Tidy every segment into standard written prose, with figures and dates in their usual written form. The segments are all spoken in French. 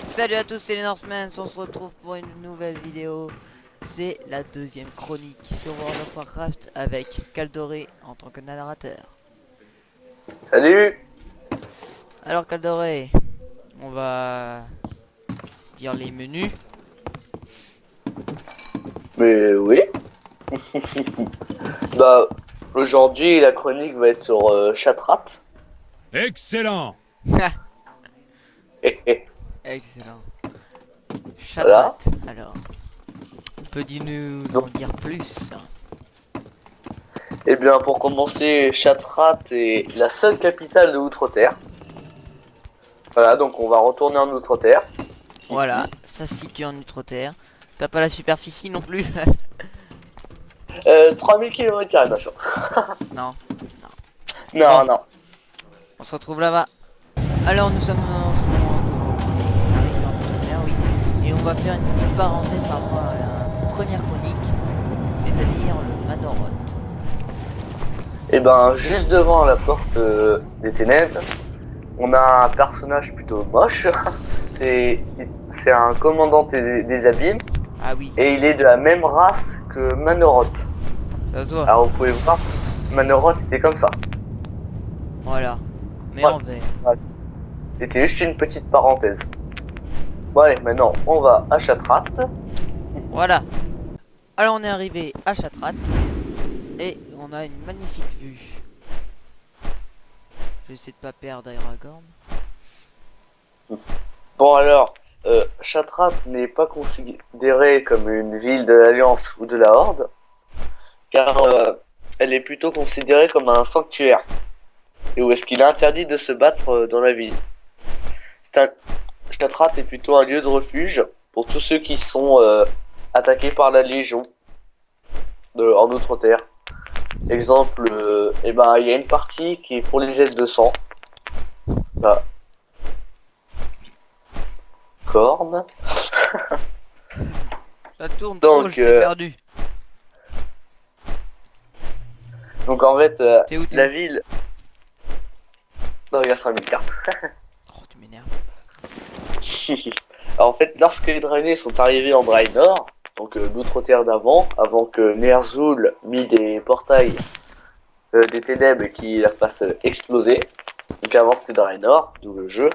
Salut à tous, c'est les Norsemen, on se retrouve pour une nouvelle vidéo. C'est la deuxième chronique sur World of Warcraft avec Caldoré en tant que narrateur. Salut. Alors Caldoré, on va dire les menus. Mais oui. Bah aujourd'hui la chronique va être sur Chatrat. Excellent! Excellent. Chatrat, Voilà. alors, peux-tu nous en Donc, dire plus? eh bien pour commencer, Chatrat est la seule capitale de Outre-Terre. Voilà, donc on va retourner en Outre-Terre. Voilà, ça se situe en Outre-Terre. T'as pas la superficie non plus? 3000 km, machin. Non. Bon, Non, non. on se retrouve là-bas. Alors nous sommes en ce moment arrivés en Outre-mer, oui. Et on va faire une petite parenthèse par rapport à la première chronique, c'est-à-dire le Manoroth. Et ben juste devant la porte des ténèbres, on a un personnage plutôt moche. C'est c'est un commandant des abîmes. Ah oui, Et il est de la même race que Manoroth. ça se voit. Alors vous pouvez voir, Manoroth était comme ça. Voilà. Mais Voilà. en vert. C'était juste une petite parenthèse. Bon allez, maintenant on va à Chatrat. Voilà. Alors on est arrivé à Chatrat. Et on a une magnifique vue. J'essaie de pas perdre Aragorn. Bon alors, Chatrat n'est pas considérée comme une ville de l'Alliance ou de la Horde, car elle est plutôt considérée comme un sanctuaire, et où est-ce qu'il est interdit de se battre dans la ville. C'est un... Chatrat est plutôt un lieu de refuge pour tous ceux qui sont attaqués par la Légion en Outre-Terre. Exemple, eh ben, il y a une partie qui est pour les aides de sang. Là. Corne. Ça tourne trop, Donc, je t'ai perdu. donc en fait, T'es où, t'es la où? ville... Non, il y a 5000 cartes. Oh, tu m'énerves. Alors, en fait, lorsque les Draenei sont arrivés en Draenor, donc l'Outre-Terre d'avant, avant que Ner'zhul mit des portails des ténèbres qui la fassent exploser. Donc avant c'était Draenor, d'où le jeu.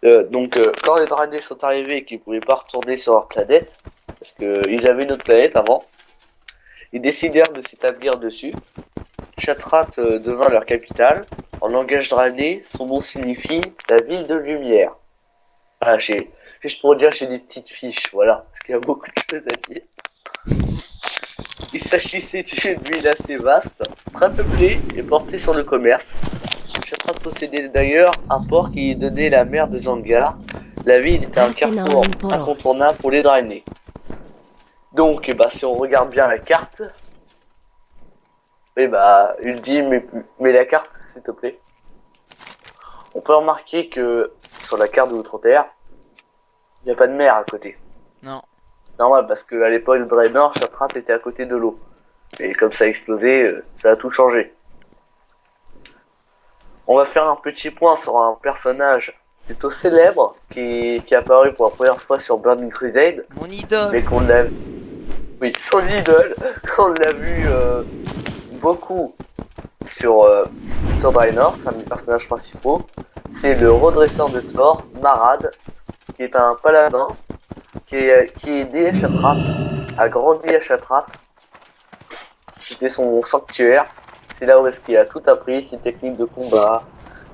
Quand les Draenei sont arrivés et qu'ils pouvaient pas retourner sur leur planète, parce qu'ils avaient une autre planète avant, ils décidèrent de s'établir dessus. Chatrat devint leur capitale. En langage Draenei, son nom signifie la ville de lumière. Voilà, juste pour dire, j'ai des petites fiches, voilà, parce qu'il y a beaucoup de choses à dire. Il s'agissait d'une ville assez vaste, très peuplée et portée sur le commerce. Chatrat possédait d'ailleurs un port qui donnait la mer de Zangar. La ville était un carrefour incontournable pour les Draenei. Donc, bah, si on regarde bien la carte, Uldi, mets la carte, s'il te plaît. On peut remarquer que sur la carte de l'Outre-Terre, il n'y a pas de mer à côté. Non. Normal, parce qu'à l'époque de Draenor, Chatrat était à côté de l'eau. Et comme ça a explosé, ça a tout changé. On va faire un petit point sur un personnage plutôt célèbre qui est apparu pour la première fois sur Burning Crusade, Mon idole. mais qu'on l'a... Oui, son idole, qu'on l'a vu beaucoup sur Draenor, c'est un des personnages principaux. C'est le redresseur de Thor, Marad, qui est un paladin qui est né à Chatrat, a grandi à Chatrat. C'était son sanctuaire. C'est là où est-ce qu'il a tout appris, ses techniques de combat,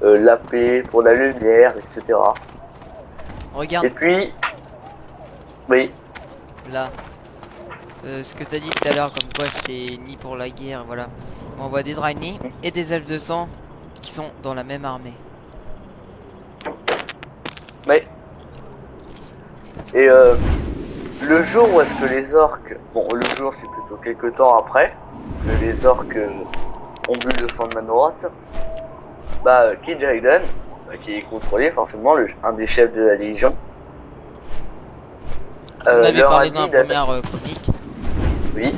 la paix pour la lumière, etc. Regarde, Et puis, oui, là. Ce que t'as dit tout à l'heure, comme quoi c'était ni pour la guerre, voilà. On voit des Draenei et des elfes de sang qui sont dans la même armée. oui. Et le jour où est-ce que les orques, bon le jour c'est plutôt quelques temps après, que les orques ont bu le sang de Manoroth, Kid Jaden, qui est contrôlé forcément un des chefs de la Légion, On avait leur a parlé dans la dit d'attaquer. première chronique. Oui,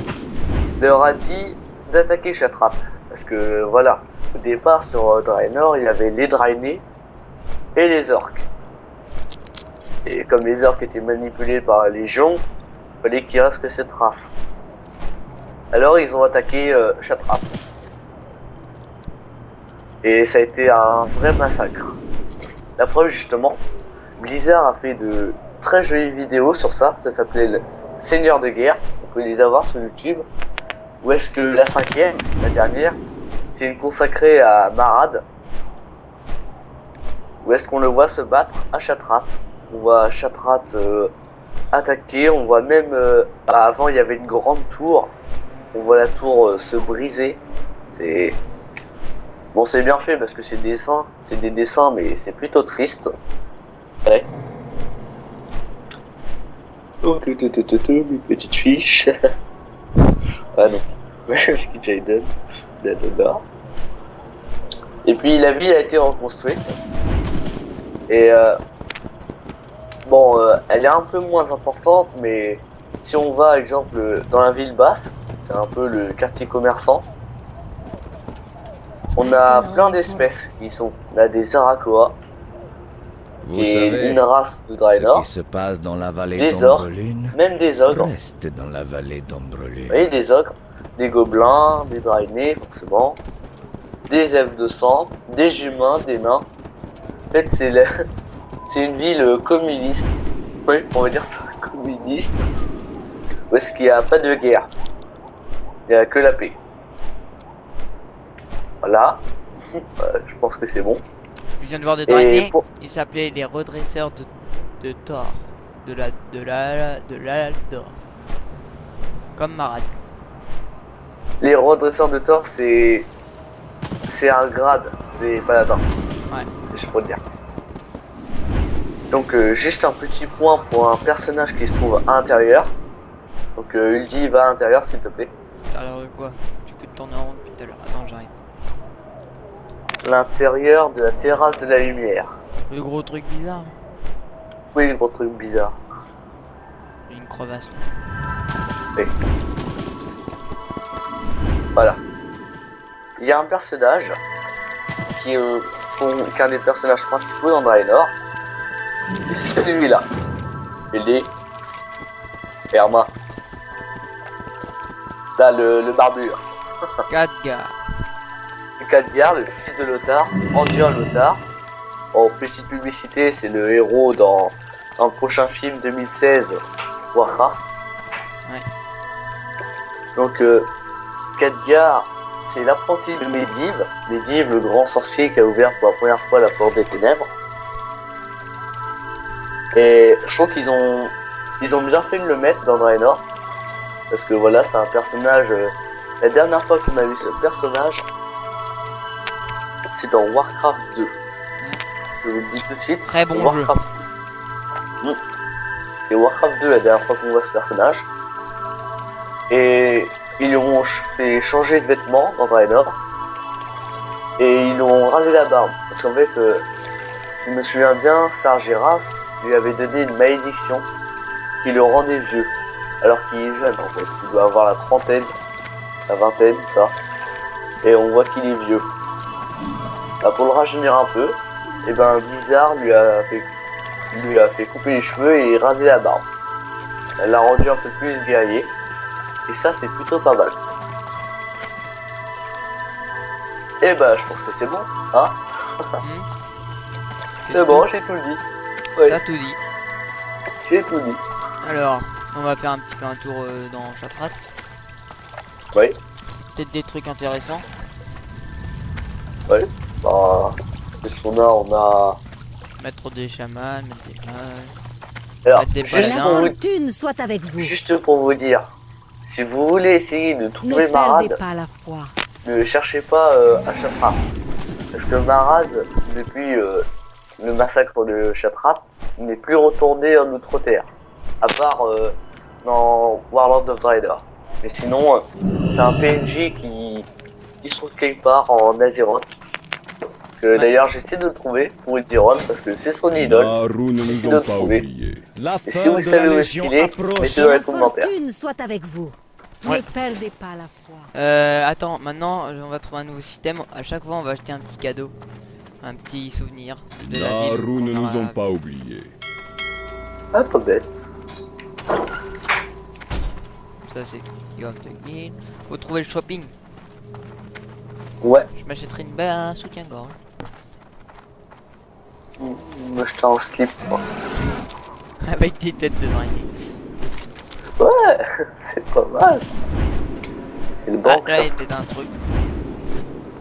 leur a dit d'attaquer Chatrat. Parce que voilà, au départ sur Draenor, il y avait les Draenei et les orques. Et comme les orques étaient manipulés par la Légion, il fallait qu'il reste que cette race. Alors ils ont attaqué Shattrath. Et ça a été un vrai massacre. La preuve justement, Blizzard a fait de très jolies vidéos sur ça. Ça s'appelait le Seigneur de guerre. On peut les avoir sur YouTube. Où est-ce que la cinquième, la dernière, c'est une consacrée à Marad. Où est-ce qu'on le voit se battre à Shattrath. On voit Shattrath attaquer. On voit même avant il y avait une grande tour. On voit la tour se briser. C'est bon, c'est bien fait parce que c'est des dessins, mais c'est plutôt triste. Ouais. Oh, mes petites fiches. Ah non. Jaden. Et puis la ville a été reconstruite. Et bon, elle est un peu moins importante, mais si on va, exemple, dans la ville basse, c'est un peu le quartier commerçant. On a plein d'espèces qui sont. On a des Arakoa, Vous et savez, une race de ce Draenor, qui se passe dans la vallée des orques, d'Ombrelune même des ogres. reste dans la vallée d'Ombrelune. Vous voyez, des ogres, des gobelins, des draenés, forcément, des elfes de sang, des humains, des nains. En fait, c'est une ville communiste. Oui, on va dire ça, communiste. Où est-ce qu'il n'y a pas de guerre. Il n'y a que la paix. Voilà. Je pense que c'est bon. Je viens de voir des draenés. pour- Ils s'appelaient les redresseurs de Thor. De l'Aldor. Comme Marad. Les redresseurs de Thor, c'est un grade des paladins. Ouais. Je peux dire. Donc juste un petit point pour un personnage qui se trouve à l'intérieur. Donc Uldi, va à l'intérieur s'il te plaît. Alors de quoi? Tu que tourner en rond depuis tout à l'heure. Attends, j'arrive. L'intérieur de la terrasse de la lumière. Le gros truc bizarre. Oui, le gros truc bizarre. Il y a une crevasse. Voilà. Il y a un personnage qui est un des personnages principaux dans Draenor. C'est celui-là. Il est Herma. Là, le barbu. 4 gars. Khadgar, le fils de Lothar, Anduin Lothar. En petite publicité, c'est le héros dans un prochain film 2016, Warcraft. Ouais. Donc, Khadgar, c'est l'apprenti de Medivh. Medivh, le grand sorcier qui a ouvert pour la première fois la porte des ténèbres. Et je trouve qu'ils ont bien fait de le mettre dans Draenor. Parce que voilà, c'est un personnage. La dernière fois qu'on a vu ce personnage, c'est dans Warcraft 2. Je vous le dis tout de suite. Très bon Warcraft 2. Et Warcraft 2, la dernière fois qu'on voit ce personnage. Et ils lui ont fait changer de vêtements dans Draenor. Et ils lui ont rasé la barbe. Parce qu'en fait, je me souviens bien, Sargeras lui avait donné une malédiction qui le rendait vieux. Alors qu'il est jeune en fait. Il doit avoir la trentaine, la vingtaine, ça. Et on voit qu'il est vieux. Bah, pour le rajeunir un peu, et ben Blizzard lui a fait couper les cheveux et raser la barbe. Elle l'a rendu un peu plus guerrier. Et ça, c'est plutôt pas mal. Et bah, je pense que c'est bon, hein. C'est bon, j'ai tout dit. Ouais, T'as tout dit. j'ai tout dit. Alors, on va faire un petit peu un tour dans Shattrath. Oui, Peut-être des trucs intéressants. oui. Bah, qu'est-ce qu'on a? On a. Mettre des chamans, mettre des mages. Alors, Mettre des juste paladins. pour, La vous... fortune soit avec vous. juste pour vous dire, si vous voulez essayer de Ne trouver perdez Marad, pas la foi. ne cherchez pas à Shattrath. Parce que Marad, depuis le massacre de Shattrath, n'est plus retourné en Outre-Terre. À part dans Warlord of Draenor. Mais sinon, c'est un PNJ qui se trouve quelque part en Azeroth. D'ailleurs, j'essaie de le trouver pour Ultiron parce que c'est son idole. Naru ne Essayez nous de ont le pas trouver. oubliés. La Et fin si vous de savez la où est-ce Légion qu'il est, approche. mettez-le dans les La commentaires. fortune soit avec vous. Ouais. Ne perdez pas la foi. Attends, maintenant on va trouver un nouveau système. À chaque fois, on va acheter un petit cadeau. Un petit souvenir de Les la ville. Naru qu'on ne nous aura- ont pas oubliés. Ah, pas bête. Ça c'est qui va te guide. Faut trouver le shopping. Ouais. Je m'achèterai une belle un soutien-gorge. Moi, je en slip, moi. Avec des têtes de draguer. Ouais, c'est pas mal. Et le Ah, banque, là ça. il y a peut-être un truc.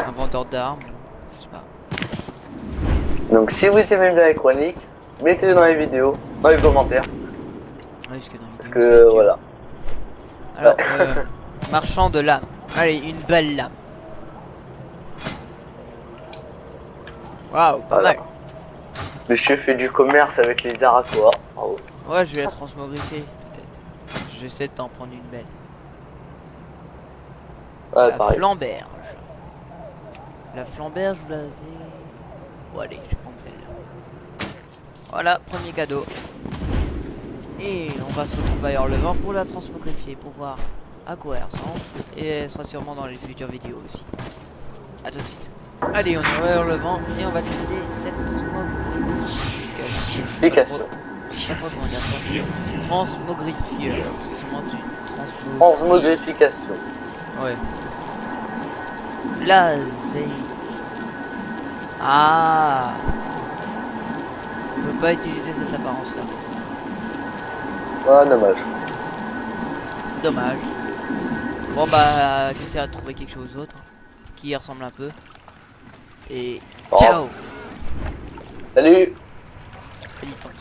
Un vendeur d'armes. Je sais pas. Donc, si vous aimez bien les chroniques, mettez-les dans les vidéos, dans les commentaires. Ouais, parce que, dans les Parce vidéos, c'est que, dur. voilà. Alors, marchand de lame. Allez, une belle lame. Waouh, pas Voilà. mal. Monsieur fait du commerce avec les Arakoa. Bravo. Ouais, je vais la transmogrifier, peut-être. J'essaie de t'en prendre une belle. Ouais, La pareil. flamberge. La flamberge ou la zé... Bon, allez, je vais prendre celle-là. Voilà, premier cadeau. Et on va se retrouver à Hurlevent pour la transmogrifier, pour voir à quoi elle ressemble. Et elle sera sûrement dans les futures vidéos aussi. A tout de suite. Allez, on est à Hurlevent et on va tester cette transmogrification. Application. Je sais pas trop comment dire ça. Transmogrifieur. C'est sûrement une Transmogrification. Ouais. Laser. Ah. On peut pas utiliser cette apparence là. Ah, dommage. C'est dommage. Bon bah j'essaierai de trouver quelque chose d'autre qui y ressemble un peu. Et Oh. ciao. Salut. Vas-y, tente.